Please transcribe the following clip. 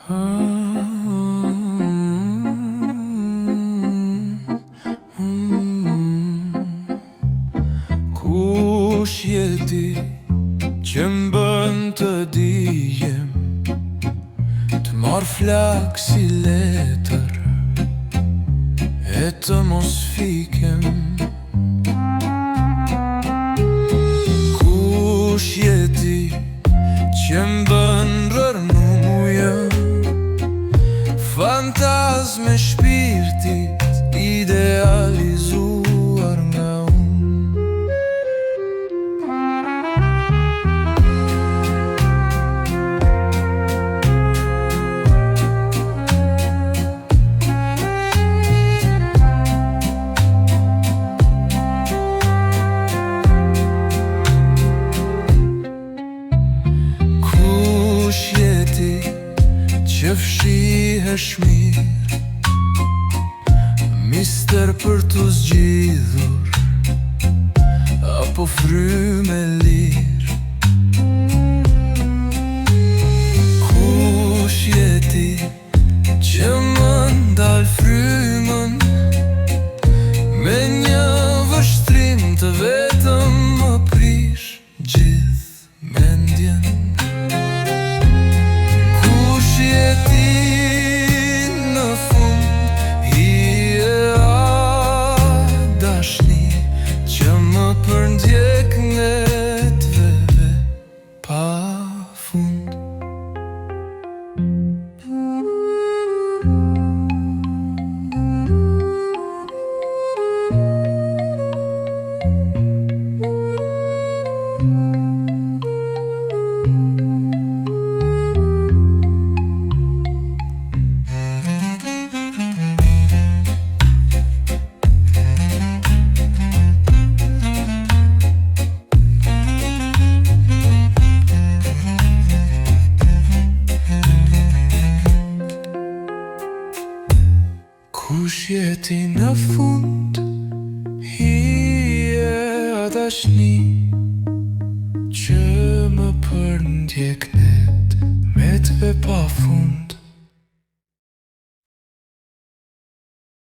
Kush je ti që m'bën të dijem, të marr flak si letër e të mos fikem? Kush je ti që m'bën rërmuje, fantazme shpirtit idealizuar nga unë? Kush je ti që fshihesh mirë, mister për t'u zgjidhur, apo fryme lirë? Kush je ti që më ndal frymën me një vështrim të vetëm më prish gjithë mendjen? Kush je ti në fund, hije a dashni që më përndjek ngetveve pa fund? Kush je ti në fund, hije a dashni që më përndjek net me t've pa fund?